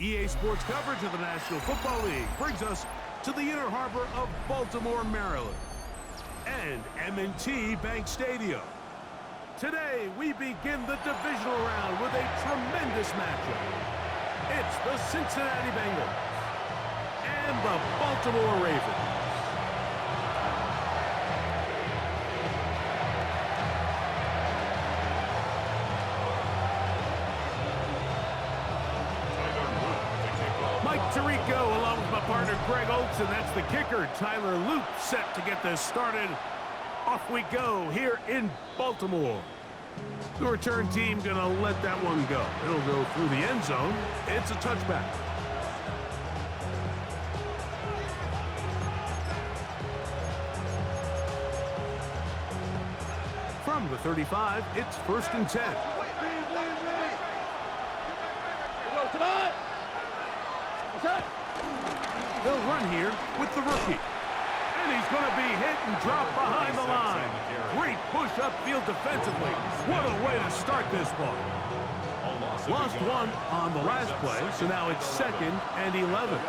EA Sports coverage of the National Football League brings us to the inner harbor of Baltimore, Maryland, and M&T Bank Stadium. Today, we begin the divisional round with a tremendous matchup. It's the Cincinnati Bengals and the Baltimore Ravens. Tirico along with my partner Greg Oates, and that's the kicker Tyler Luke, set to get this started. Off we go here in Baltimore. The return team gonna let that one go. It'll go through the end zone. It's a touchback. From the 35, it's 1st and 10. Come on! They'll run here with the rookie. And he's going to be hit and dropped behind the line. Great push upfield defensively. What a way to start this ball. Lost one on the last play, so now it's 2nd and 11.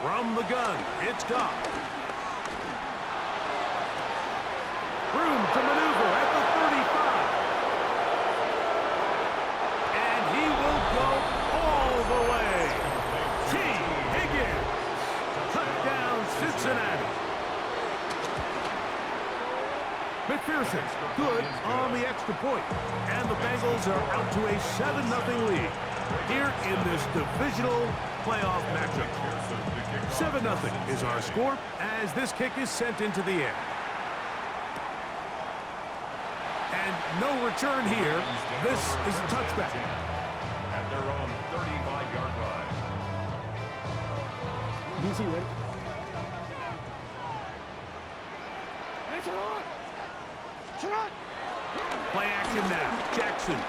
From the gun, it's Goff. Room to maneuver at the 35. He will go all the way. T. Higgins. Touchdown, Cincinnati. McPherson, good on the extra point. And the Bengals are out to a 7-0 lead here in this divisional playoff matchup. 7-0 is our score as this kick is sent into the air. And no return here. This is a touchback. At their own 35-yard line. DC ready? Play action now. Jackson.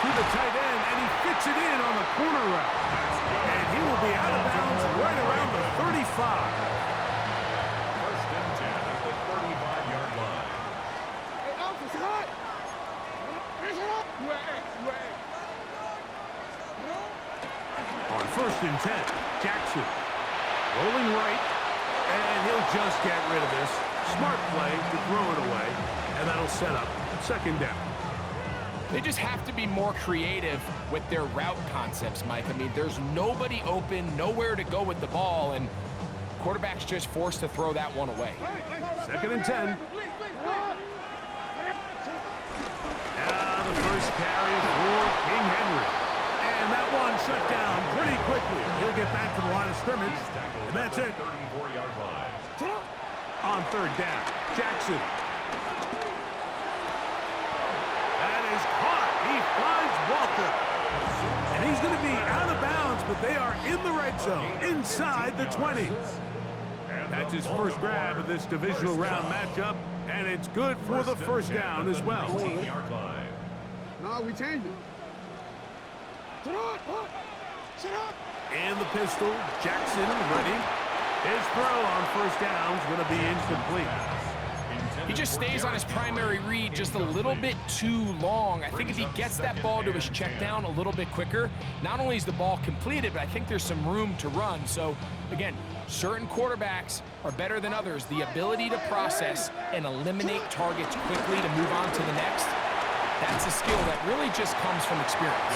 To the tight end, and he fits it in on the corner route. And he will be out of bounds right around the 35. 1st and 10 at the 35-yard line. On 1st and 10, Jackson. Rolling right, and he'll just get rid of this. Smart play to throw it away, and that'll set up 2nd down. They just have to be more creative with their route concepts, Mike. I mean, there's nobody open, nowhere to go with the ball, and quarterback's just forced to throw that one away. 2nd and 10. Now the first carry for King Henry. And that one shut down pretty quickly. He'll get back to the line of scrimmage, and that's it. 34-yard line. On 3rd down, Jackson. That is caught. He finds Walker. And he's going to be out of bounds, but they are in the red zone, inside the 20. That's his first grab of this divisional round matchup, and it's good for the 1st down as well. 18-yard line. No, we changed it. And the pistol, Jackson ready. His throw on 1st down is going to be incomplete. He just stays on his primary read just a little bit too long. I think if he gets that ball to his check down a little bit quicker, not only is the ball completed, but I think there's some room to run. So, again, certain quarterbacks are better than others. The ability to process and eliminate targets quickly to move on to the next, that's a skill that really just comes from experience.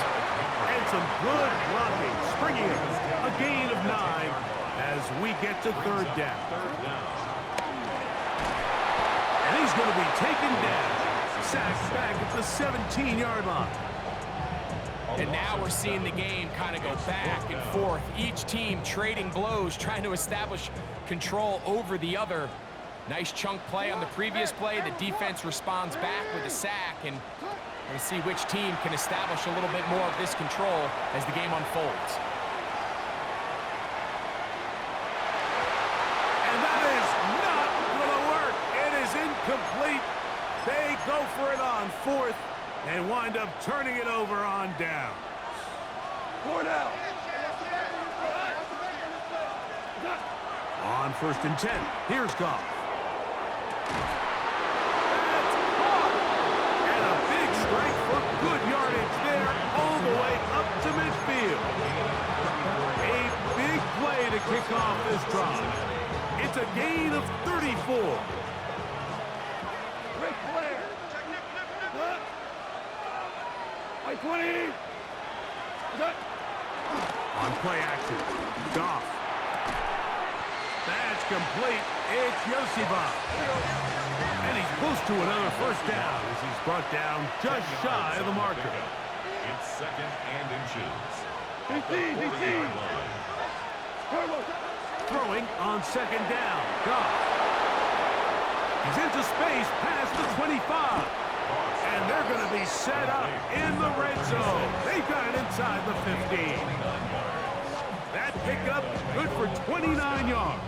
And some good blocking, springing it. A gain of 9 as we get to 3rd down. And he's going to be taken down. Sacked back at the 17-yard line. And now we're seeing the game kind of go back and forth. Each team trading blows, trying to establish control over the other. Nice chunk play on the previous play. The defense responds back with a sack, and we'll see which team can establish a little bit more of this control as the game unfolds. And that is not going to work. It is incomplete. They go for it on 4th and wind up turning it over on down. 4 down. On 1st and 10, here's Goff. That's midfield. A big play to kick off this drive. It's a gain of 34. Rick Flair. White 20. On play action, Goff. That's complete. It's Yosibov. And he's close to another first down as he's brought down just shy of the marker. It's second and inches. 15. Throwing on second down, Goff. He's into space past the 25. And they're going to be set up in the red zone. They've got it inside the 15. That pickup good for 29 yards.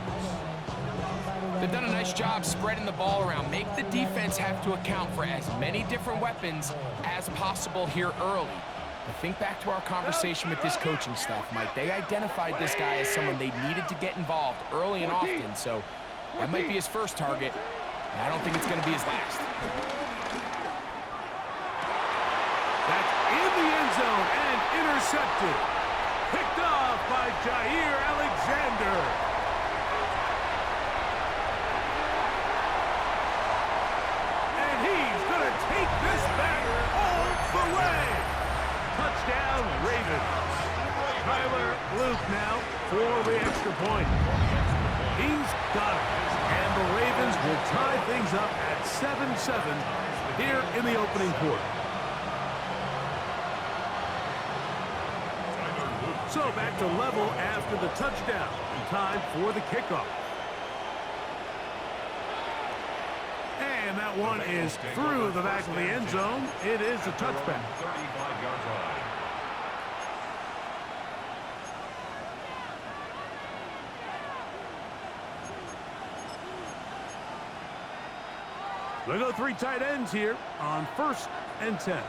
They've done a nice job spreading the ball around. Make the defense have to account for as many different weapons as possible here early. But think back to our conversation with this coaching staff, Mike. They identified this guy as someone they needed to get involved early and often. So that might be his first target. And I don't think it's going to be his last. That's in the end zone and intercepted. Picked off by Jair Alexander. And he's going to take this back all the way. Touchdown, Ravens. Tyler Luke now for the extra point. He's got it. And the Ravens will tie things up at 7-7 here in the opening quarter. So back to level after the touchdown. Time for the kickoff. And that one is through the back of the end zone. It is a touchback. 35-yard line. They go three tight ends here on 1st and 10.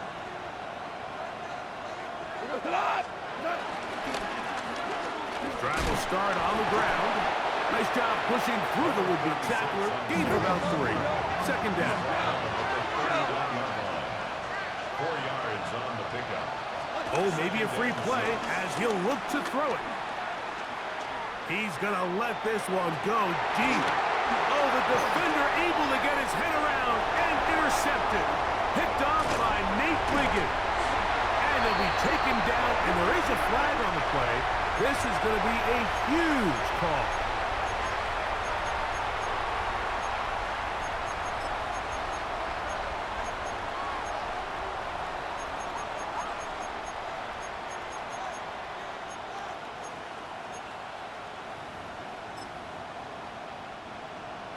Drive will start on the ground. Nice job pushing through the would-be tackler. Gain of about 3. Second down. 4 yards on the pickup. Oh, maybe a free play as he'll look to throw it. He's going to let this one go deep. Oh, the defender able to get his head around and intercepted. Picked off by Nate Wiggins. And he'll be taken down, and there is a flag on the play. This is going to be a huge call.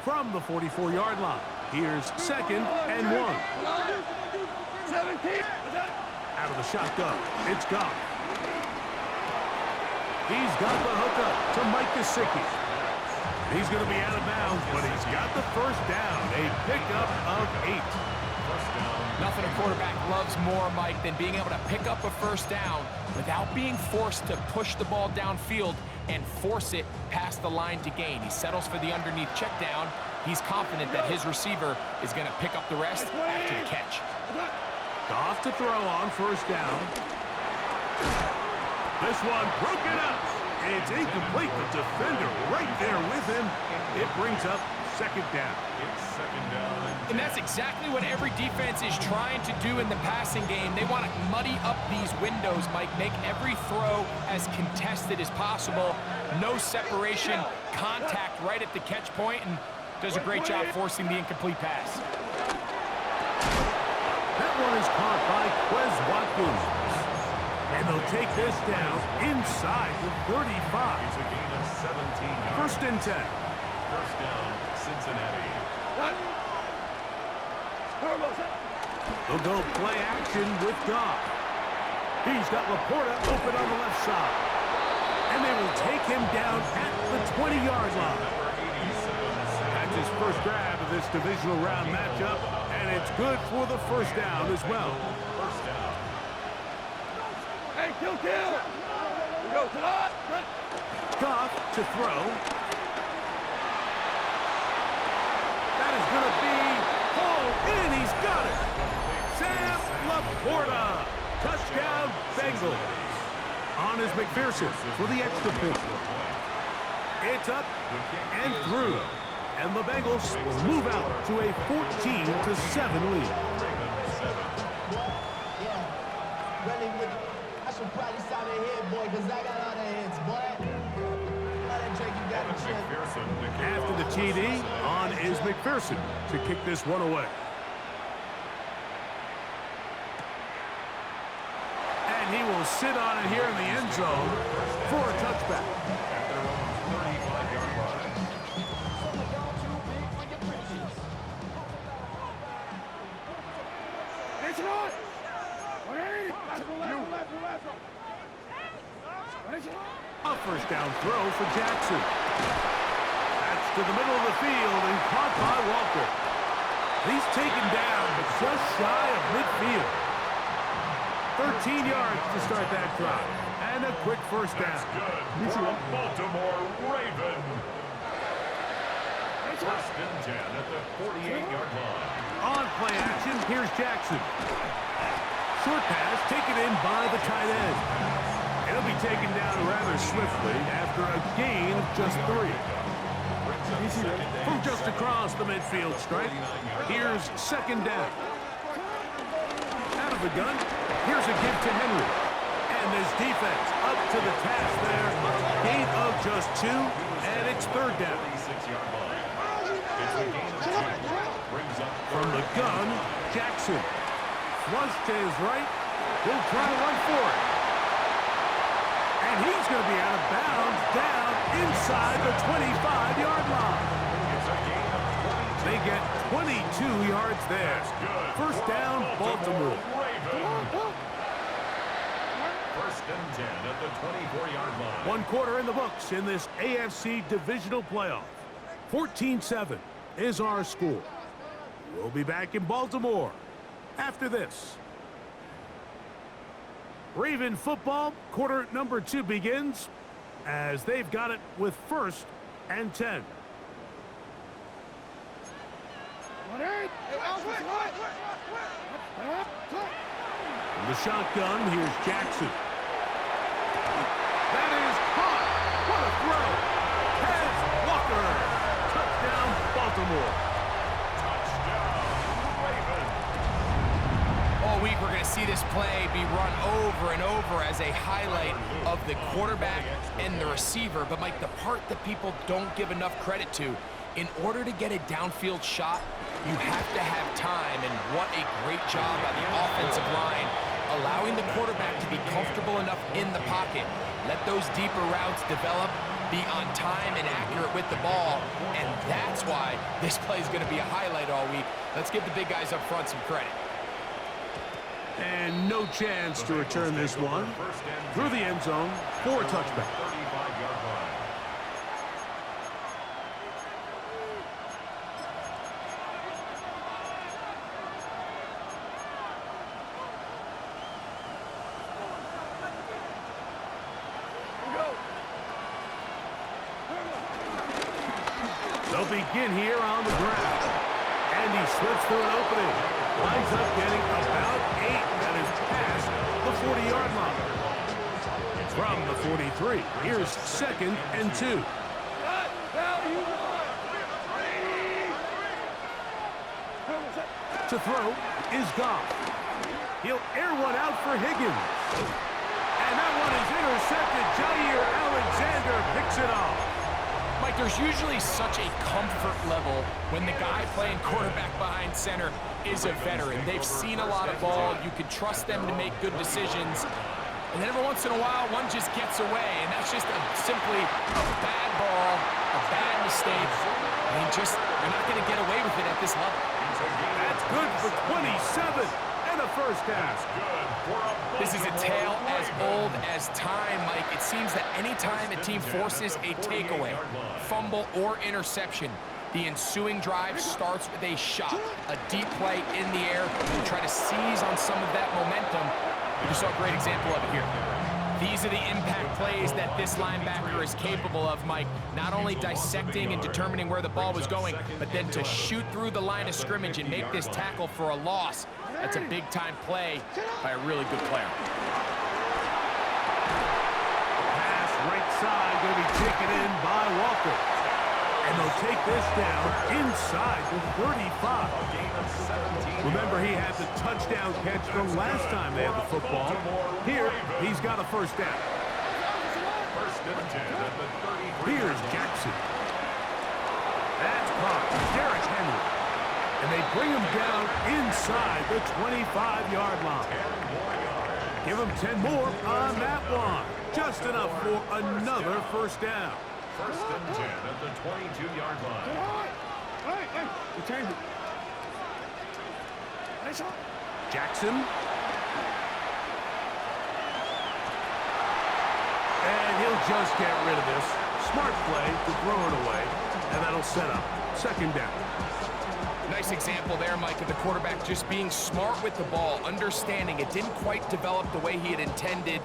From the 44-yard line, here's 2nd and 1. 17. Out of the shotgun, it's Goff. He's got the hookup to Mike Gesicki. He's going to be out of bounds, but he's got the first down. A pickup of 8. Nothing a quarterback loves more, Mike, than being able to pick up a first down without being forced to push the ball downfield and force it past the line to gain. He settles for the underneath check down. He's confident that his receiver is going to pick up the rest after the catch. Goff to throw on first down. This one broken up. It's incomplete. The defender right there with him. It brings up second down. It's second down. And that's exactly what every defense is trying to do in the passing game. They want to muddy up these windows, Mike, make every throw as contested as possible. No separation, contact right at the catch point, and does a great job forcing the incomplete pass. That one is caught by Quez Watkins. And they'll take this down inside the 35. It's a gain of 17 yards. 1st and 10. First down, Cincinnati. They'll go play action with Goff. He's got Laporta open on the left side. And they will take him down at the 20-yard line. That's his first grab of this divisional round matchup, and it's good for the first down as well. First down. Hey, kill. We go to the Goff to throw. That is going to be hauled in. He's got it. Sam Laporta. Touchdown, Bengals. On is McPherson for the extra point. It's up and through. And the Bengals will move out to a 14-7 lead. I should probably stop it here, boy, because I got all the hits, boy. After the TD, on is McPherson to kick this one away. And he will sit on it here in the end zone for a touchback. A first down throw for Jackson. That's to the middle of the field and caught by Walker. He's taken down but just shy of midfield. 13 yards to start that drive. And a quick first down. That's good for a Baltimore Raven. First and 10 at the 48-yard line. On play action, here's Jackson. Short pass taken in by the tight end. It'll be taken down rather swiftly after a gain of just 3. From just across the midfield stripe, here's second down. Out of the gun, here's a give to Henry. And this defense up to the task there. Gain of just 2, and it's third down. From the gun, Jackson. Flush to his right. He'll try to run for it. And he's going to be out of bounds down inside the 25-yard line. They get 22 yards there. First down, Baltimore. First and 10 at the 24-yard line. 1 quarter in the books in this AFC divisional playoff. 14-7 is our score. We'll be back in Baltimore after this. Raven football, quarter number 2 begins as they've got it with first and 10. From the shotgun, here's Jackson. That is caught. What a throw. Has Walker. Touchdown, Baltimore. All week we're going to see this play be run over and over as a highlight of the quarterback and the receiver. But, Mike, the part that people don't give enough credit to, in order to get a downfield shot, you have to have time. And what a great job by the offensive line, allowing the quarterback to be comfortable enough in the pocket. Let those deeper routes develop, be on time and accurate with the ball. And that's why this play is going to be a highlight all week. Let's give the big guys up front some credit. And no chance to return this one through the end zone for a touchback. They'll begin here on the ground. And he slips through an opening. Winds up getting about 8. That is past the 40-yard line. From the 43, here's second and 2. To throw is Goff. He'll air one out for Higgins. And that one is intercepted. Jair Alexander picks it off. Mike, there's usually such a comfort level when the guy playing quarterback behind center is a veteran. They've seen a lot of ball. You can trust them to make good decisions. And then every once in a while, one just gets away. And that's just simply a bad ball, a bad mistake. And they're not going to get away with it at this level. That's good for 27 and a first down. This is a tale as old as time, Mike. It seems that anytime a team forces a takeaway, fumble, or interception, the ensuing drive starts with a shot, a deep play in the air to try to seize on some of that momentum. You saw a great example of it here. These are the impact plays that this linebacker is capable of, Mike. Not only dissecting and determining where the ball was going, but then to shoot through the line of scrimmage and make this tackle for a loss. That's a big-time play by a really good player. inside, going to be taken in by Walker. And they'll take this down inside the 35. Remember, he had the touchdown catch the last time they had the football. Here, he's got a first down. First and 10 at the 33. Here's Jackson. That's caught. Derrick Henry. And they bring him down inside the 25-yard line. Give him 10 more on that one. Just enough for another first down. First and 10 at the 22-yard line. Hey, we changed it. Nice shot. Jackson. And he'll just get rid of this. Smart play to throw it away. And that'll set up second down. Nice example there, Mike, of the quarterback just being smart with the ball, understanding it didn't quite develop the way he had intended.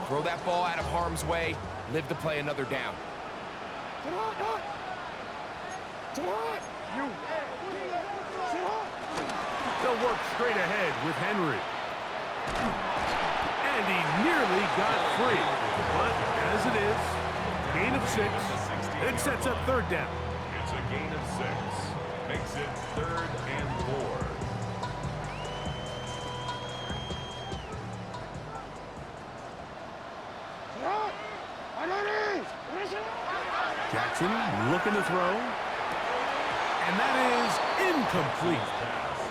Throw that ball out of harm's way, live to play another down. They'll work straight ahead with Henry. And he nearly got free. But as it is, gain of 6. It sets up third down. It's a gain of 6. Makes it 3rd and 4. Jackson looking to throw. And that is incomplete.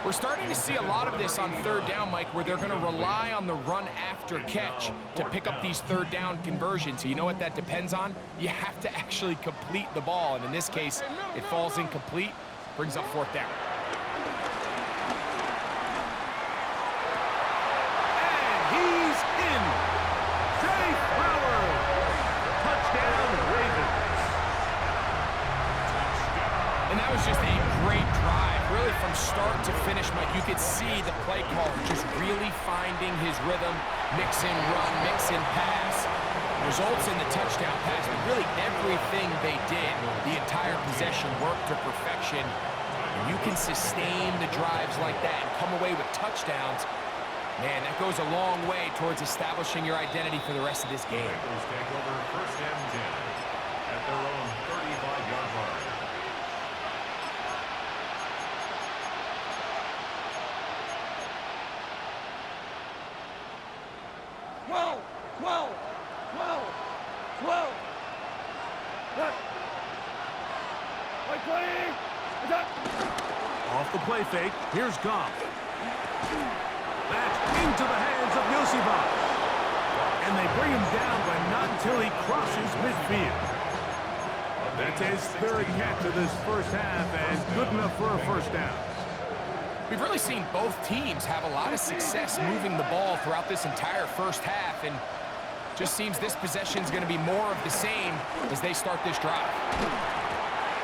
We're starting to see a lot of this on third down, Mike, where they're going to rely on the run after catch to pick up these third down conversions. So you know what that depends on? You have to actually complete the ball. And in this case, it falls incomplete, brings up fourth down. And he's in. Jay Flowers. Touchdown, Ravens. And that was just a great drive. Really from start to finish, Mike, you could see the play caller just really finding his rhythm, mix in run, mix in pass. Results in the touchdown pass, but really everything they did, the entire possession worked to perfection. And you can sustain the drives like that and come away with touchdowns. Man, that goes a long way towards establishing your identity for the rest of this game. Bengals take over first and 10 at their own 35-yard line. Off the play fake, here's Goff. That's into the hands of Yosibach. And they bring him down, but not until he crosses midfield. That's his third catch of this first half, and good enough for a first down. We've really seen both teams have a lot of success moving the ball throughout this entire first half, and just seems this possession is going to be more of the same as they start this drive.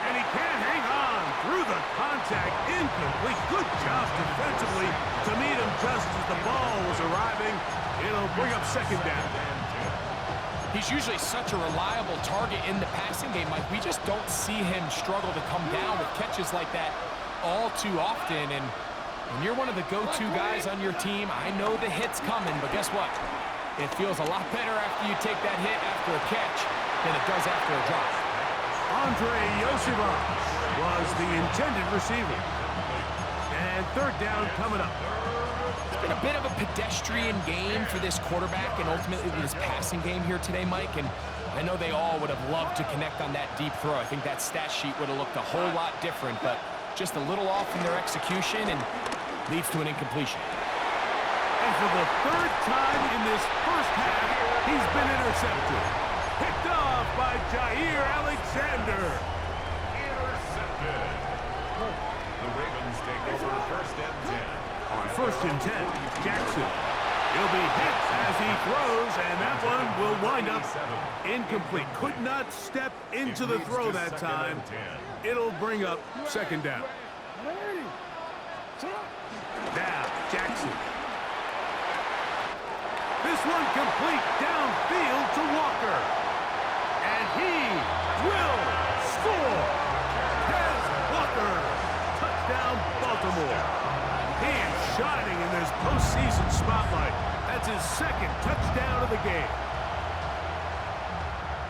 And he can't hang on through the contact. Incomplete. Good job defensively to meet him just as the ball was arriving. It'll bring up second down. He's usually such a reliable target in the passing game, Mike. We just don't see him struggle to come down with catches like that all too often. And when you're one of the go-to guys on your team, I know the hit's coming, but guess what? It feels a lot better after you take that hit after a catch than it does after a drop. Andre Yosibach was the intended receiver. And third down coming up. It's been a bit of a pedestrian game for this quarterback and ultimately this passing game here today, Mike. And I know they all would have loved to connect on that deep throw. I think that stat sheet would have looked a whole lot different, but just a little off in their execution and leads to an incompletion. And for the third time in this first half, he's been intercepted. Picked off by Jair Alexander. Intercepted. The Ravens take over first and 10. On first and 10, Jackson. He'll be hit as he throws, and that one will wind up incomplete. Could not step into the throw that time. It'll bring up second down. Now, Jackson. This one complete downfield to Walker. And he will score. Des Walker. Touchdown, Baltimore. He is shining in this postseason spotlight. That's his second touchdown of the game.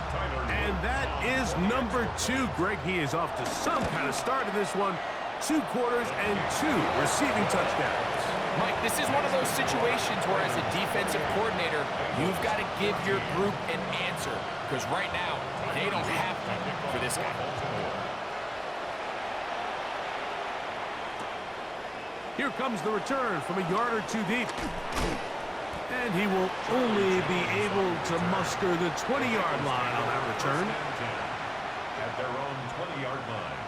Tyler that is number 2. Greg, he is off to some kind of start in this one. 2 quarters and 2 receiving touchdowns. Mike, this is one of those situations where as a defensive coordinator, you've got to give your group an answer. Because right now, they don't have one for this guy. Here comes the return from a yard or 2 deep. And he will only be able to muster the 20-yard line on that return. At their own 20-yard line.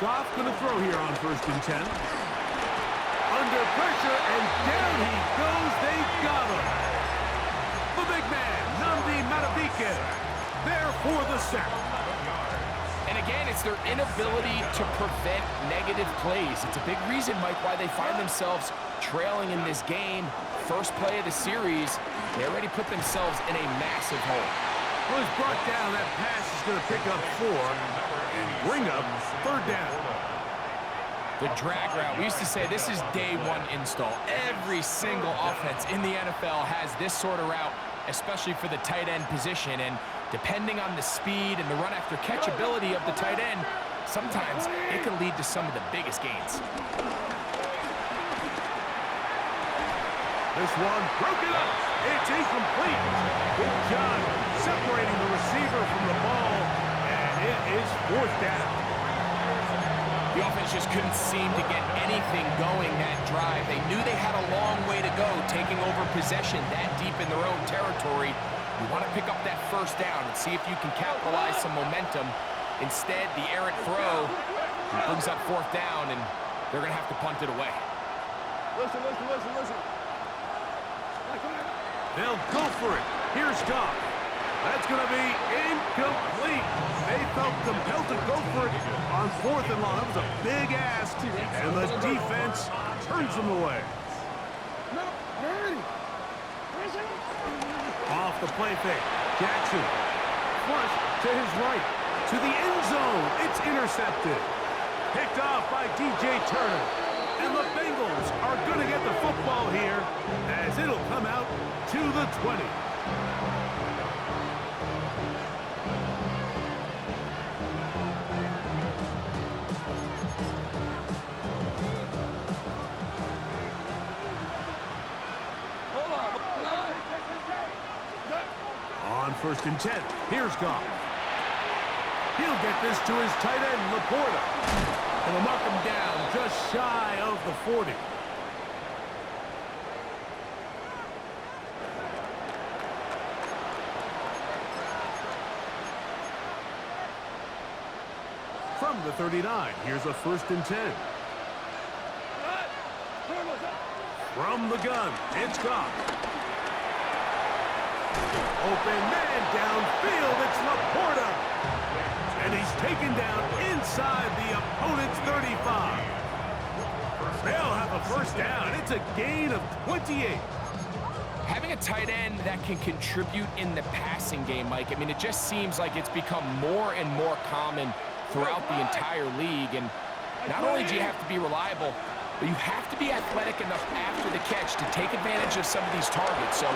Goff going to throw here on 1st and 10. Under pressure, and down he goes. They got him. The big man, Nnamdi Madubuike, there for the sack. And again, it's their inability to prevent negative plays. It's a big reason, Mike, why they find themselves trailing in this game. First play of the series, they already put themselves in a massive hole. Well, he's brought down. That pass is going to pick up 4 and bring up 3rd down. The drag route. We used to say this is day 1 install. Every single offense in the NFL has this sort of route, especially for the tight end position. And depending on the speed and the run after catch ability of the tight end, sometimes it can lead to some of the biggest gains. This one broken up. It's incomplete. Good job separating the receiver from the ball, and it is 4th down. The offense just couldn't seem to get anything going that drive. They knew they had a long way to go, taking over possession that deep in their own territory. You want to pick up that 1st down and see if you can capitalize some momentum. Instead, the errant throw brings up 4th down, and they're going to have to punt it away. Listen. They'll go for it. Here's Goff. That's going to be incomplete. They felt compelled to go for it on 4th and long. That was a big ask, and the defense turns them away. No, hurry. Off the play fake. Jackson. Flush to his right. To the end zone. It's intercepted. Picked off by DJ Turner. And the Bengals are going to get the football here as it'll come out to the 20. On 1st and 10, here's Goff. He'll get this to his tight end, Laporta. And will knock him down just shy of the 40. From the 39, here's a 1st and 10. From the gun, it's Goff. Open man downfield, it's Laporta. And he's taken down inside the opponent's 35. They'll have a 1st down. It's a gain of 28. Having a tight end that can contribute in the passing game, Mike, I mean, it just seems like it's become more and more common throughout the entire league. And not only do you have to be reliable, but you have to be athletic enough after the catch to take advantage of some of these targets. So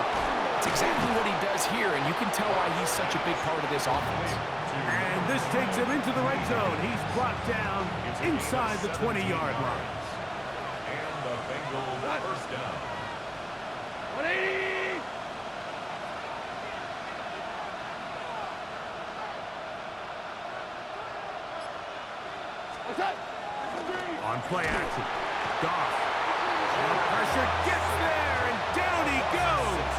it's exactly what he does here, and you can tell why he's such a big part of this offense. And this takes him into the red zone. He's brought down inside the 20-yard line. And the Bengals 1st down. 180! What's up? On play action, Goff. Pressure gets there, and down he goes.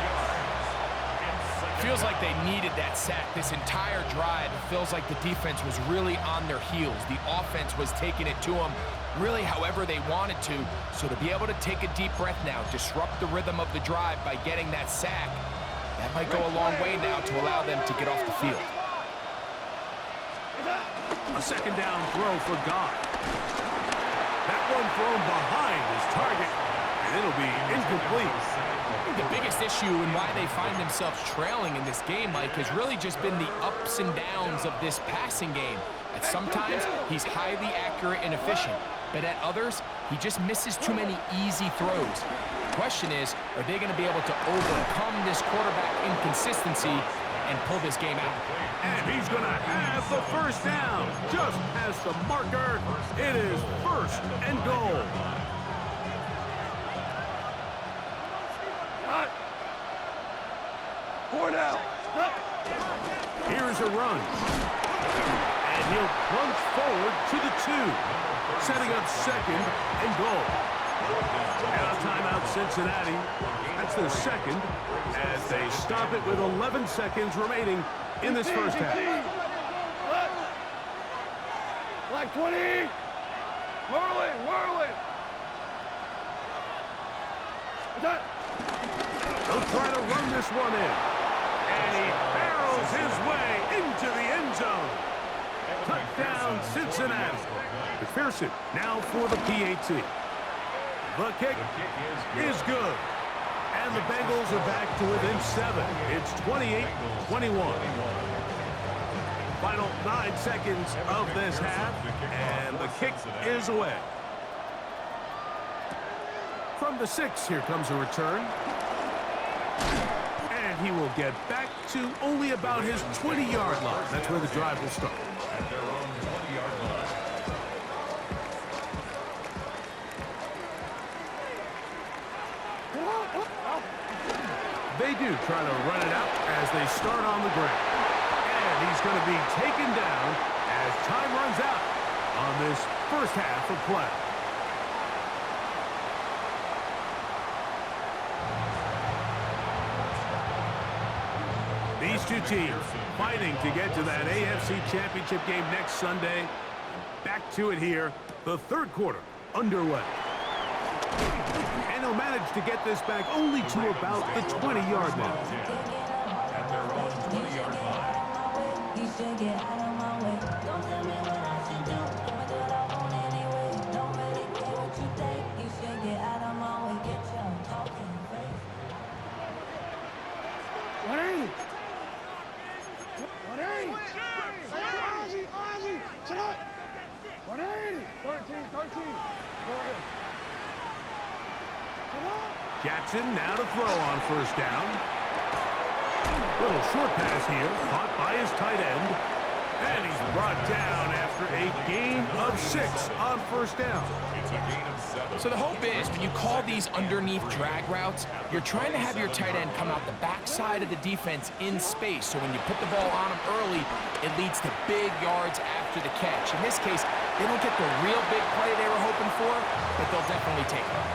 Feels like they needed that sack this entire drive. It feels like the defense was really on their heels. The offense was taking it to them really however they wanted to. So to be able to take a deep breath now, disrupt the rhythm of the drive by getting that sack, that might go a long way now to allow them to get off the field. A 2nd down throw for Goff. That one thrown behind his target, and it'll be incomplete. think the biggest issue and why they find themselves trailing in this game, Mike, has really just been the ups and downs of this passing game. At sometimes, he's highly accurate and efficient, but at others, he just misses too many easy throws. The question is, are they going to be able to overcome this quarterback inconsistency and pull this game out? And he's going to have the first down. Just past the marker. It is first and goal. Four now. Here's a run. And he'll plunge forward to the 2. Setting up second and goal. And a timeout, Cincinnati. That's their second as they stop it with 11 seconds remaining in this first half. Like 20. Whirling. He'll try to run this one in. And he barrels his way into the end zone. Touchdown, Cincinnati. McPherson now for the PAT. The kick is good. And the Bengals are back to within 7. It's 28-21. Final 9 seconds of this half, and the kick is away. From the 6, here comes a return. And he will get back to only about his 20-yard line. That's where the drive will start. At their own 20-yard line. They do try to run it out as they start on the ground. And he's going to be taken down as time runs out on this first half of play. These two teams fighting to get to that AFC Championship game next Sunday. Back to it here, the third quarter underway. And he'll manage to get this back only to about the 20-yard line. At their own 20-yard line. You should get out of my way. Don't tell me what I should do. I'ma do what I want anyway. Don't really care what you think. You should get out of my way. Get your talking face. 180. 180. Ozzy. Shut up. 180. 13. Go ahead. Jackson now to throw on first down. Little short pass here, caught by his tight end. And he's brought down after a gain of 6 on first down. It's a gain of 7. So the hope is when you call these underneath drag routes, you're trying to have your tight end come out the backside of the defense in space. So when you put the ball on him early, it leads to big yards after the catch. In this case, they don't get the real big play they were hoping for, but they'll definitely take it.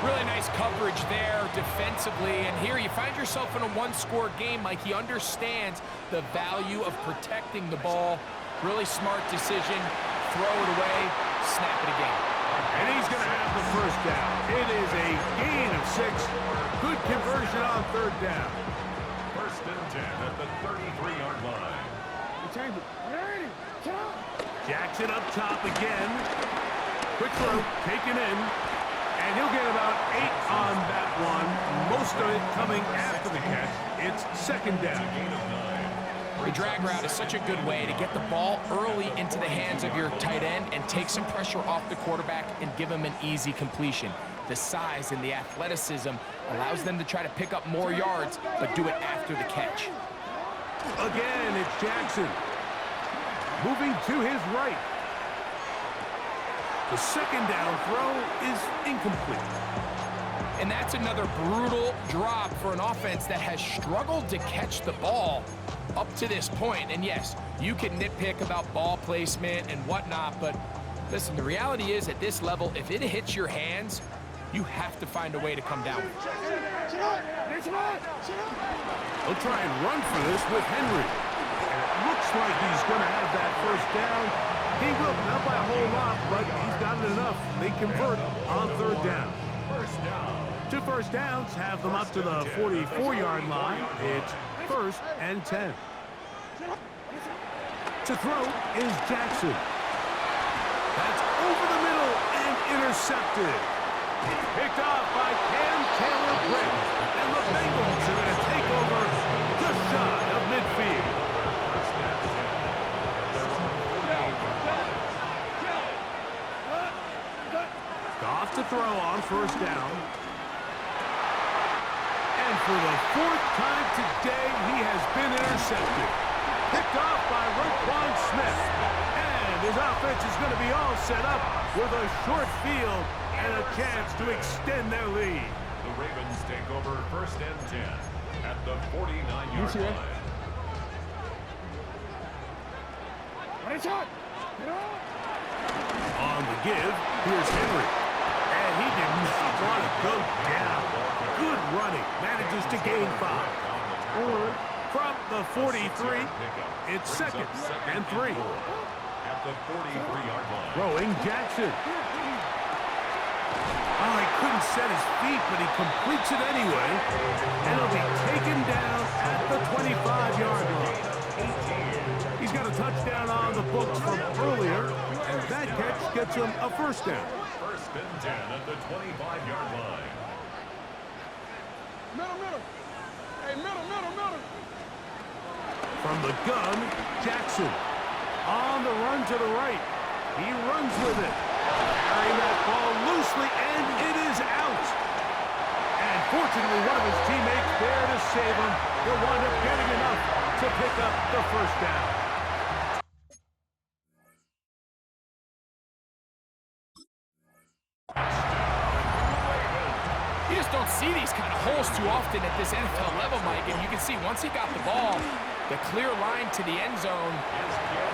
Really nice coverage there defensively, and here you find yourself in a one-score game. Like, he understands the value of protecting the ball. Really smart decision. Throw it away, snap it again. And he's going to have the first down. It is a gain of 6. Good conversion on third down. First and 10 at the 33-yard line. Change it. 180. Shut up. Jackson up top again. Quick throw, taken in. And he'll get about 8 on that one. Most of it coming after the catch. It's second down. The drag route is such a good way to get the ball early into the hands of your tight end and take some pressure off the quarterback and give him an easy completion. The size and the athleticism allows them to try to pick up more yards, but do it after the catch. Again, it's Jackson. Moving to his right. The second down throw is incomplete. And that's another brutal drop for an offense that has struggled to catch the ball up to this point. And yes, you can nitpick about ball placement and whatnot, but listen, the reality is at this level, if it hits your hands, you have to find a way to come down. They'll try and run for this with Henry. And it looks like he's going to have that first down. He will, not by a whole lot, but he's got it enough. They convert on third down. First down. 2 first downs have them up to the 44-yard line. It's first and 10. To throw is Jackson. That's over the middle and intercepted. Picked off by Cam Taylor-Britt. And the Bengals are going to take over just shy of midfield. First and 10. Goff to throw on first down. And for the fourth time today, he has been intercepted. Picked off by Roquan Smith. And his offense is going to be all set up with a short field and a chance to extend their lead. The Ravens take over first and 10 at the 49-yard line. Right shot. Get on. On the give, here's Henry. And he did not want to go down. Good running. Manages to gain 5. From the 43, it's second and 3. At the 43-yard line. Throwing Jackson. Oh, he couldn't set his feet, but he completes it anyway. And he'll be taken down at the 25-yard line. He's got a touchdown on the books from earlier, and that catch gets him a first down. First and 10 at the 25-yard line. Middle. Hey, middle. From the gun, Jackson. On the run to the right. He runs with it. Carrying that ball loosely, and it is out. And fortunately, one of his teammates there to save him. He'll wind up getting enough to pick up the first down. You just don't see these kind of holes too often at this NFL level, Mike. And you can see once he got the ball, the clear line to the end zone,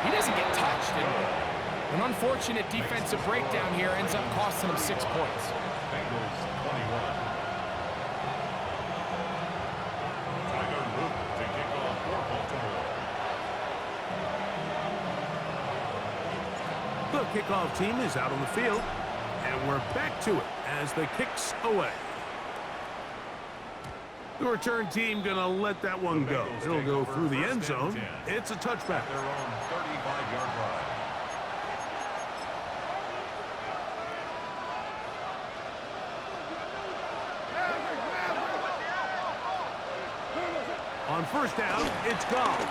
he doesn't get touched. And an unfortunate defensive breakdown here ends up costing him 6 points. Bengals 21. Tyler Luke to kick off for Baltimore. The kickoff team is out on the field, and we're back to it as the kick's away. The return team gonna let that one go. It'll go through the end zone. It's a touchback. Their own 35-yard line. On first down, it's gone.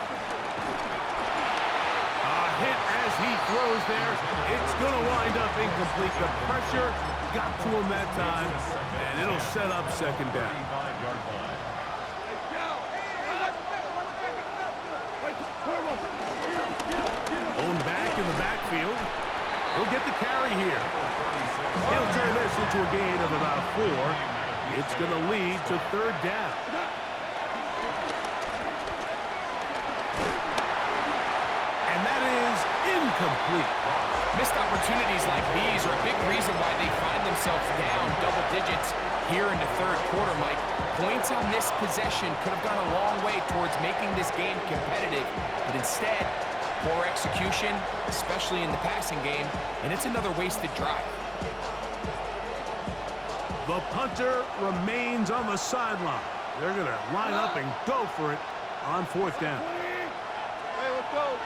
A hit as he throws there. It's going to wind up incomplete. The pressure got to him that time, and it'll set up second down. 35-yard line. Owned back in the backfield. He'll get the carry here. He'll turn this into a gain of about 4. It's going to lead to third down. And that is incomplete. Missed opportunities like these are a big reason why they find themselves down double digits here in the third quarter, Mike. Points on this possession could have gone a long way towards making this game competitive, but instead, poor execution, especially in the passing game, and it's another wasted drive. The punter remains on the sideline. They're going to line up and go for it on fourth down. Hey, let's go.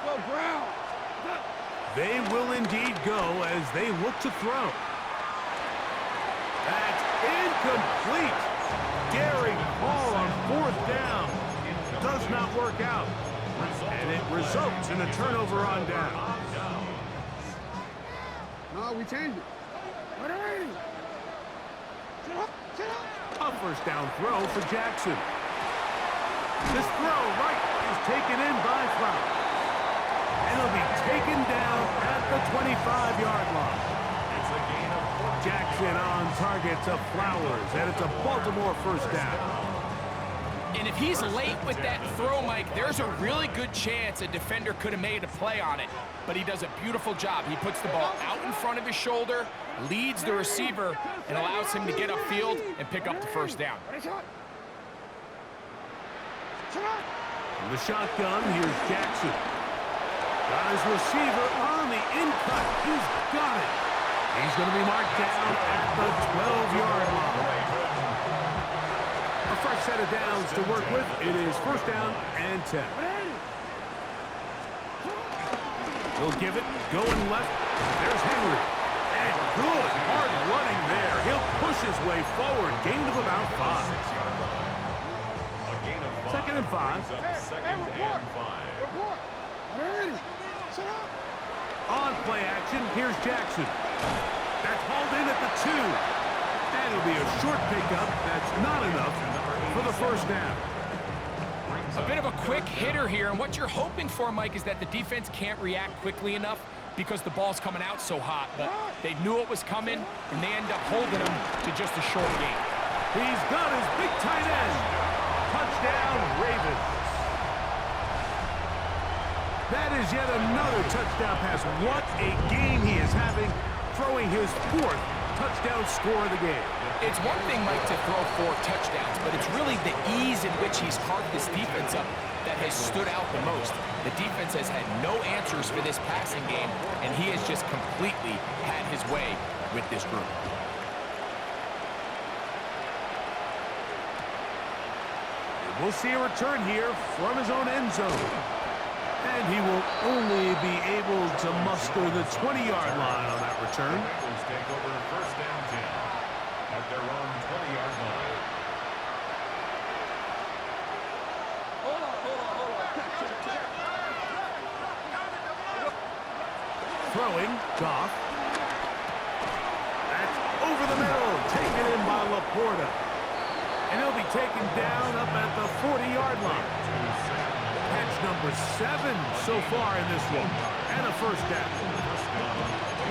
Go, Brown. They will indeed go as they look to throw. That's incomplete. Daring call on fourth down. Does not work out. And it results in a turnover on down. No, we changed it. Ready. Sit up. A first down throw for Jackson. This throw right is taken in by Flowers. And it'll be taken down at the 25-yard line. It's a gain of 14. Jackson on target to Flowers, and it's a Baltimore first down. And if he's late with that throw, Mike, there's a really good chance a defender could have made a play on it. But he does a beautiful job. He puts the ball out in front of his shoulder, leads the receiver, and allows him to get upfield and pick up the first down. In the shotgun, here's Jackson. Got his receiver on the in-cut. He's got it. He's going to be marked down at the 12-yard line. A fresh set of downs to work with. It is first down and 10. He'll give it, going left. There's Henry. And good hard running there. He'll push his way forward. Gain of about 5. A gain of 5. Second and 5. Second and 5. Report. Ready. Set up. On play action, here's Jackson. That's hauled in at the 2. That'll be a short pickup. That's not enough for the first down. A bit of a quick hitter here, and what you're hoping for, Mike, is that the defense can't react quickly enough because the ball's coming out so hot. But they knew it was coming, and they end up holding him to just a short gain. He's got his big tight end. Touchdown, Ravens. That is yet another touchdown pass. What a game he is having, throwing his 4th touchdown score of the game. It's one thing, Mike, to throw 4 touchdowns, but it's really the ease in which he's carved this defense up that has stood out the most. The defense has had no answers for this passing game, and he has just completely had his way with this group. We'll see a return here from his own end zone. And he will only be able to muster the 20-yard line on that return. Bengals take over first down 10 at their own 20-yard line. Hold on. Throwing, Goff. That's over the middle, taken in by Laporta. And he'll be taken down up at the 40-yard line. Catch number 7 so far in this one, and a first down.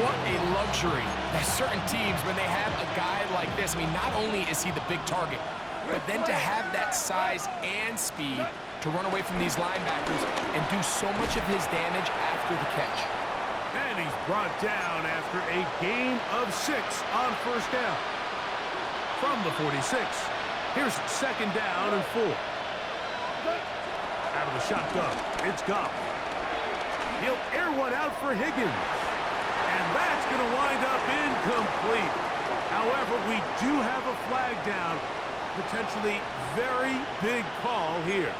What a luxury. There's certain teams, when they have a guy like this, I mean, not only is he the big target, but then to have that size and speed to run away from these linebackers and do so much of his damage after the catch. And he's brought down after a gain of 6 on first down. From the 46, here's second down and 4. Out of the shotgun, it's Goff. He'll air one out for Higgins. And that's going to wind up incomplete. However, we do have a flag down. Potentially very big call here.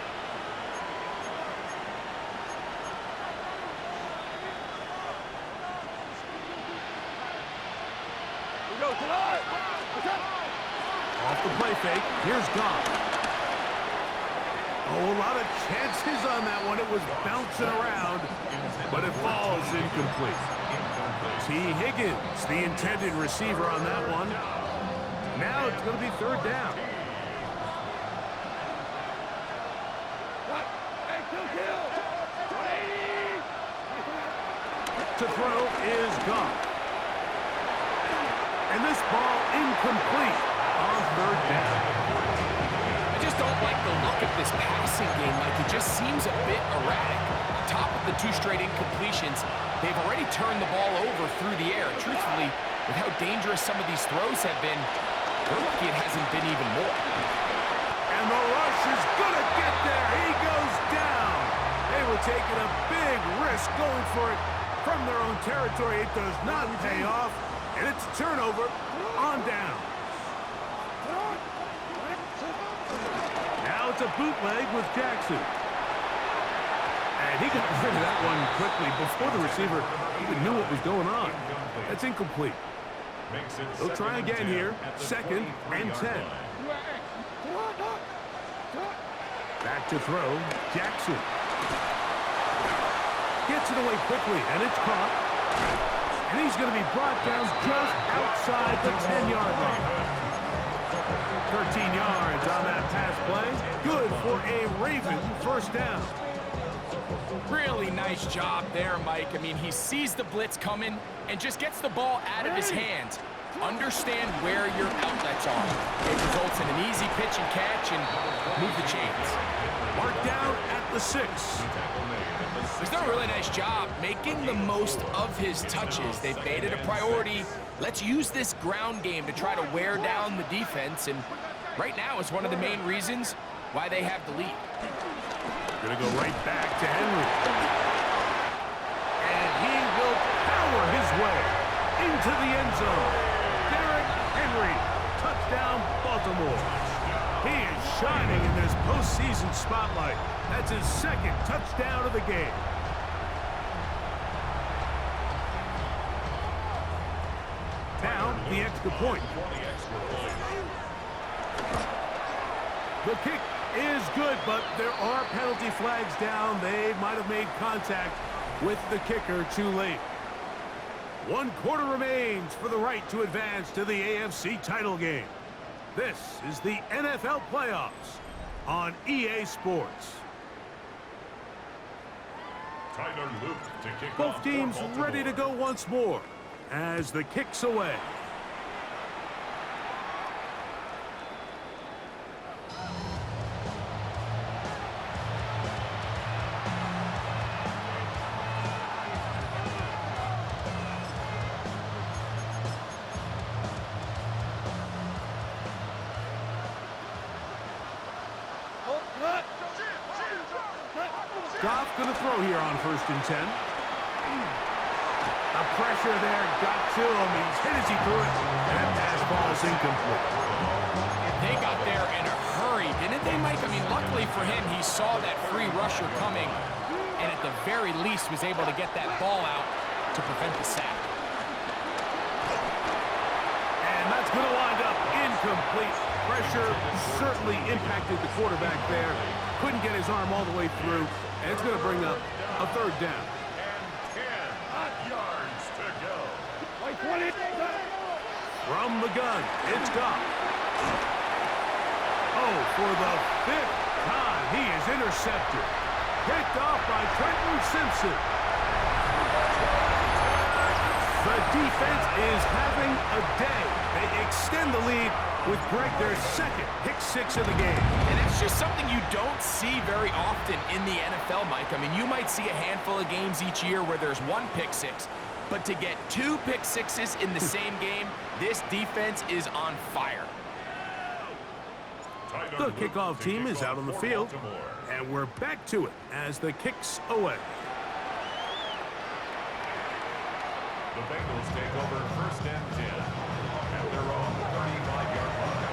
We go tonight. Off the play fake, here's Goff. Oh, a lot of chances on that one. It was bouncing around, but it falls incomplete. T. Higgins, the intended receiver on that one. Now it's going to be third down. To throw is Goff. And this ball incomplete on third down. I just don't like the look of this passing game. Like, it just seems a bit erratic. On top of the 2 straight incompletions, they've already turned the ball over through the air. Truthfully, with how dangerous some of these throws have been, they're lucky it hasn't been even more. And the rush is going to get there. He goes down. They were taking a big risk going for it from their own territory. It does not pay off, and it's a turnover on down. Now it's a bootleg with Jackson. And he got rid of that one quickly before the receiver even knew what was going on. That's incomplete. They'll try again here. Second and 10. Back to throw. Jackson. Gets it away quickly, and it's caught. And he's going to be brought down just outside the 10-yard line. 13 yards on that pass play. Good for a Raven first down. Really nice job there, Mike. I mean, he sees the blitz coming and just gets the ball out of his hands. Understand where your outlets are. It results in an easy pitch and catch and move the chains. Marked down at the 6. He's done a really nice job making the most of his touches. They've made it a priority. Let's use this ground game to try to wear down the defense, and right now is one of the main reasons why they have the lead. Gonna go right back to Henry. And he will power his way into the end zone. Derrick Henry, touchdown Baltimore. He is shining in this postseason spotlight. That's his second touchdown of the game. extra point. The kick is good, but there are penalty flags down. They might have made contact with the kicker too late. 1 quarter remains for the right to advance to the AFC title game. This is the NFL playoffs on EA Sports. Tyler Luke to kick Both off teams for ready to go once more as the kick's away. Goff going to throw here on 1st and 10. The pressure there got to him. He's hit as he threw it. And that pass ball is incomplete. They got there in a hurry, didn't they, Mike? I mean, luckily for him, he saw that free rusher coming and at the very least was able to get that ball out to prevent the sack. And that's going to wind up incomplete. Pressure certainly impacted the quarterback there. Couldn't get his arm all the way through. And it's going to bring up a 3rd down. And 10 yards to go. From the gun, it's Goff. Oh, for the 5th time, he is intercepted. Picked off by Trenton Simpson. The defense is having a day. They extend the lead with Greg their 2nd pick 6 of the game. And that's just something you don't see very often in the NFL, Mike. I mean, you might see a handful of games each year where there's 1 pick 6. But to get 2 pick 6s in the same game, this defense is on fire. The kickoff team is out on the field, and we're back to it as the kick's away. The Bengals take over 1st and 10 at their own 35-yard line.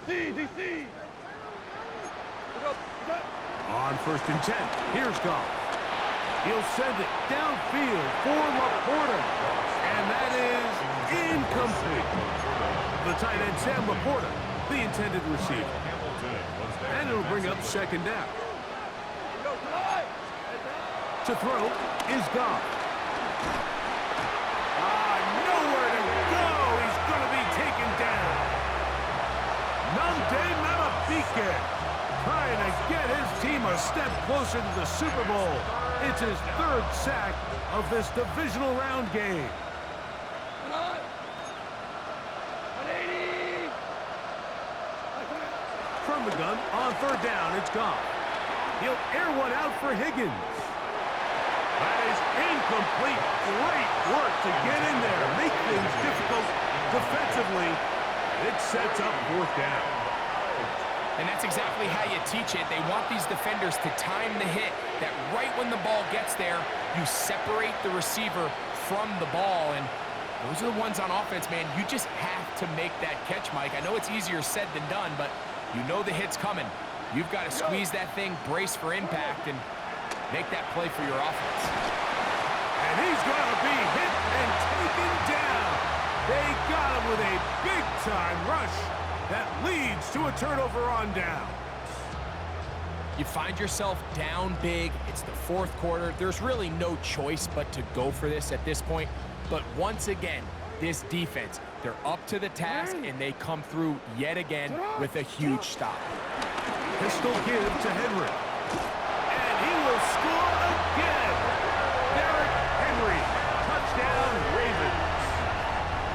DC! On 1st and 10, here's Goff. He'll send it downfield for Laporta, and that is incomplete. The tight end, Sam Laporta, the intended receiver. And it'll bring up 2nd down. To throw is Goff. Nowhere to go. He's going to be taken down. Namde Matabike trying to get his team a step closer to the Super Bowl. It's his 3rd sack of this divisional round game. From the gun, on 3rd down, it's Goff. He'll air one out for Higgins. That is incomplete. Great work to get in there, make things difficult defensively. It sets up 4th down. And that's exactly how you teach it. They want these defenders to time the hit, that right when the ball gets there, you separate the receiver from the ball. And those are the ones on offense, man. You just have to make that catch, Mike. I know it's easier said than done, but you know the hit's coming. You've got to squeeze that thing, brace for impact, and make that play for your offense. And he's going to be hit and taken down. They got him with a big-time rush that leads to a turnover on down. You find yourself down big. It's the 4th quarter. There's really no choice but to go for this at this point. But once again, this defense, they're up to the task, and they come through yet again with a huge stop. Pistol give to Henry. And he will score again. Derrick Henry. Touchdown, Ravens.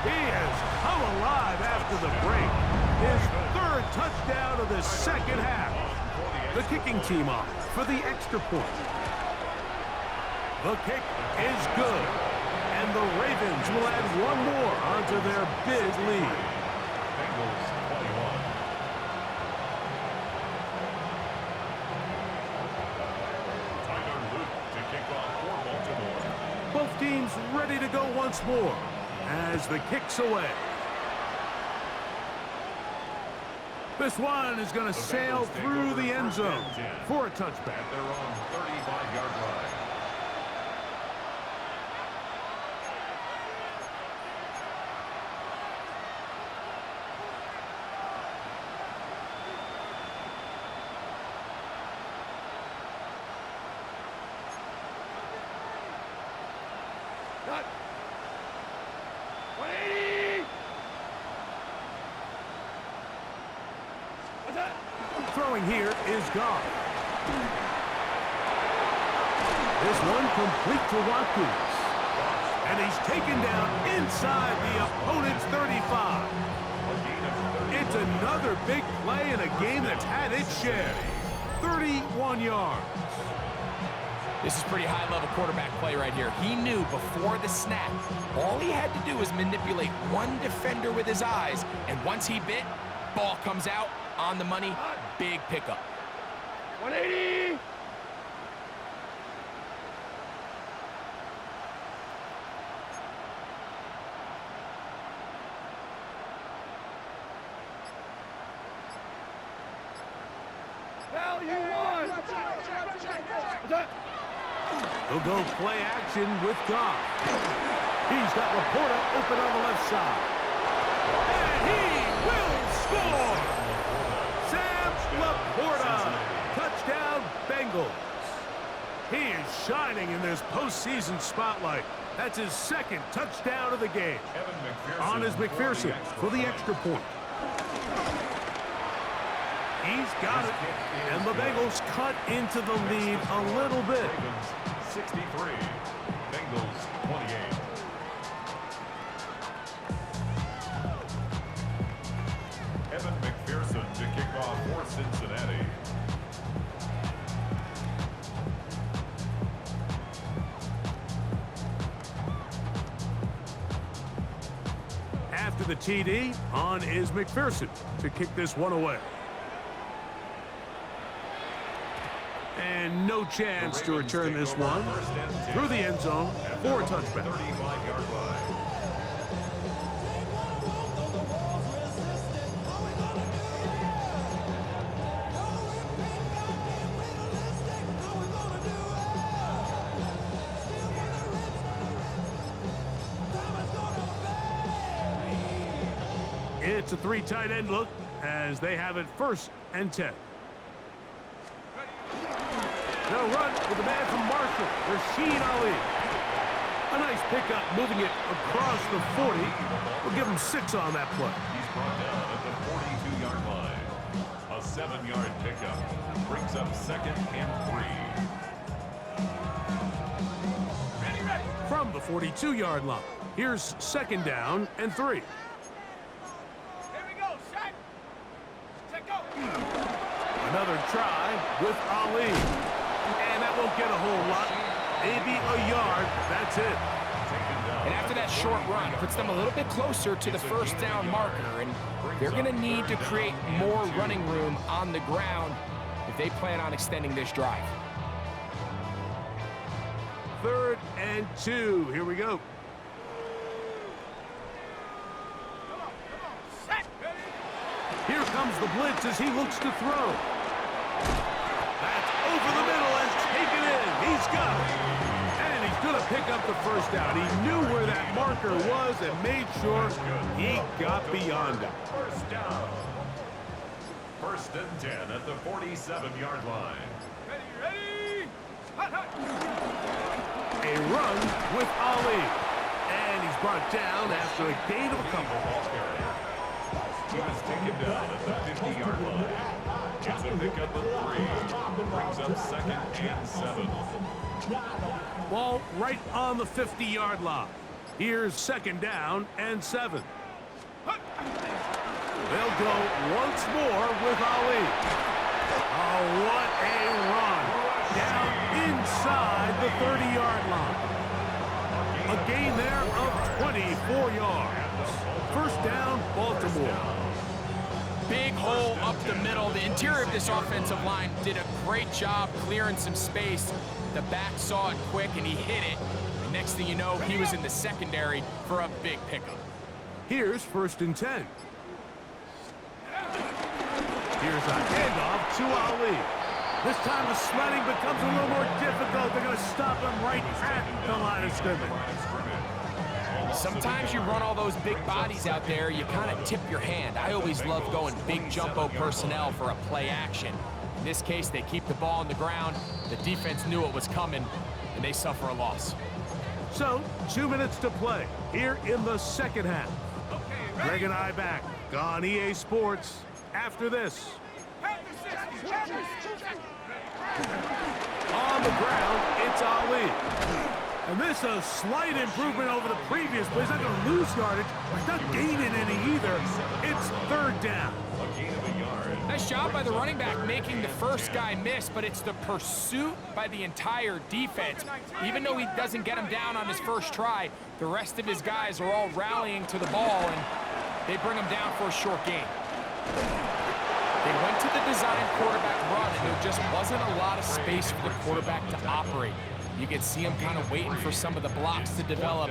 He has come alive after the break. His 3rd touchdown of the 2nd half. The kicking team off for the extra point. The kick is good. And the Ravens will add 1 more onto their big lead. Bengals 21. Tyler Luke to kick off for Baltimore. Both teams ready to go once more as the kick's away. This one is going to sail through the end zone for a touchback. At their own 35-yard line. Cut. 180. What's that? Throwing here is Goff. This one complete to Watkins. And he's taken down inside the opponent's 35. It's another big play in a game that's had its share. 31 yards. This is pretty high-level quarterback play right here. He knew before the snap, all he had to do was manipulate one defender with his eyes, and once he bit, ball comes out on the money, big pickup. 180. Value one. What's that? He'll go play action with Goff. He's got Laporta open on the left side. And he will score! Sam Laporta! Touchdown, Bengals. He is shining in this postseason spotlight. That's his second touchdown of the game. On is McPherson for the extra point. He's got it. And the Bengals cut into the lead a little bit. 63, Bengals 28. Evan McPherson to kick off for Cincinnati. After the TD, on is McPherson to kick this one away. And no chance to return this one through the end zone for a touchback. 35-yard line. It's a three tight end look as they have it 1st and 10. They'll run with the man from Marshall, Rashid Ali. A nice pickup, moving it across the 40. We'll give him 6 on that play. He's brought down at the 42-yard line. A 7-yard pickup brings up 2nd and 3. Ready. From the 42-yard line, here's 2nd down and 3. Here we go. Set. Set, go. Another try with Ali. And that won't get a whole lot. Maybe a yard. That's it. And after that short run, puts them a little bit closer to the 1st down marker, and they're going to need to create more running room on the ground if they plan on extending this drive. 3rd and 2. Here we go. Come on. Set. Ready. Here comes the blitz as he looks to throw. That's over the middle and taken in. He's got it. And he's going to pick up the 1st down. He knew where that marker was and made sure he got beyond it. 1st down. 1st and 10 at the 47-yard line. Ready. Hot. A run with Ali. And he's brought down after a gain of a couple. Ball carrier. He was taken down at the 50-yard line. It's a pickup of 3. Brings up 2nd and 7. Ball right on the 50-yard line. Here's 2nd down and 7. They'll go once more with Ali. Oh, what a run. Down inside the 30-yard line. A gain there of 24 yards. 1st down, Baltimore. Big hole up the middle. The interior of this offensive line did a great job clearing some space. The back saw it quick, and he hit it. The next thing you know, he was in the secondary for a big pickup. Here's 1st and 10. Here's a handoff to Ali. This time the sledding becomes a little more difficult. They're going to stop him right at the line of scrimmage. Sometimes you run all those big bodies out there, you kind of tip your hand. I always love going big jumbo personnel for a play action. In this case, they keep the ball on the ground. The defense knew it was coming, and they suffer a loss. So, 2 minutes to play here in the second half. Greg and I back on EA Sports after this. On the ground, it's Ali. And this is a slight improvement over the previous play. He's not going to lose yardage. He's not gaining any either. It's third down. A gain of a yard. Nice job by the running back making the first guy miss, but it's the pursuit by the entire defense. Even though he doesn't get him down on his first try, the rest of his guys are all rallying to the ball, and they bring him down for a short gain. They went to the design quarterback run, and there just wasn't a lot of space for the quarterback to operate. You could see him kind of waiting for some of the blocks to develop.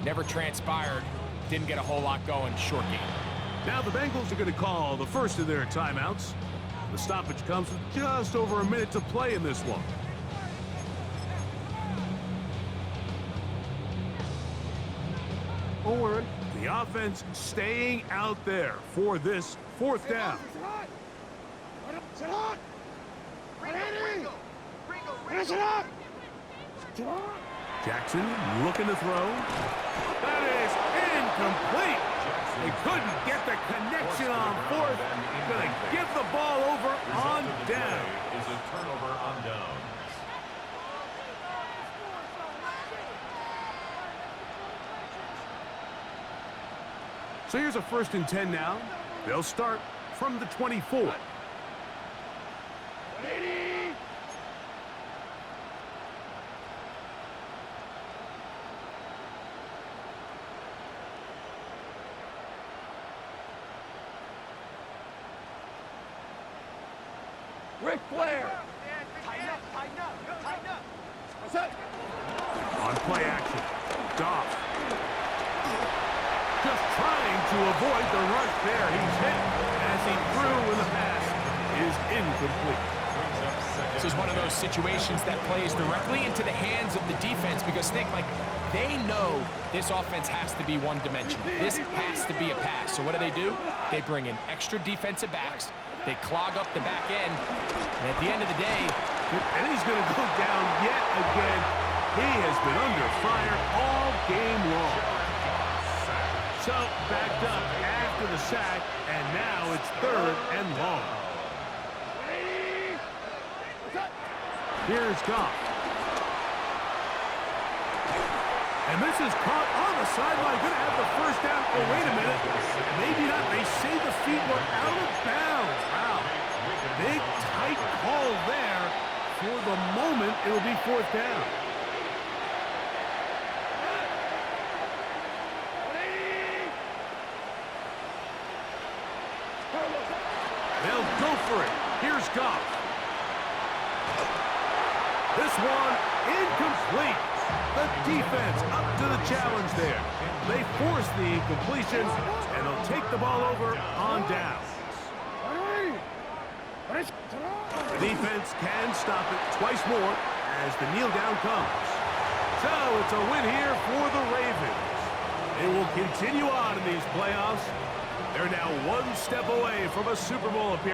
Never transpired. Didn't get a whole lot going. Short game. Now the Bengals are going to call the first of their timeouts. The stoppage comes with just over a minute to play in this one. Forward. The offense staying out there for this fourth down. Sit on. Sit up. Jackson looking to throw. That is incomplete. They couldn't get the connection on fourth. Going to give the ball over on down. Is a turnover on down. So here's a 1st and 10 now. They'll start from the 24. Ric Flair. On play action, Goff. Just trying to avoid the rush there. He's hit as he threw and the pass is incomplete. This is one of those situations that plays directly into the hands of the defense because think, like, they know this offense has to be one-dimensional. This has to be a pass. So what do? They bring in extra defensive backs. They clog up the back end. And at the end of the day, and he's going to go down yet again. He has been under fire all game long. So backed up after the sack, and now it's 3rd and long. Here's Goff. And this is caught on the sideline. Going to have the first down. Oh, wait a minute. Maybe not. They say the feet were out of bounds. Wow. Big, tight call there. For the moment, it'll be 4th down. They'll go for it. Here's Goff. This one incomplete. The defense up to the challenge there. They force the incompletion, and they'll take the ball over on downs. The defense can stop it twice more as the kneel down comes. So it's a win here for the Ravens. They will continue on in these playoffs. They're now 1 step away from a Super Bowl appearance.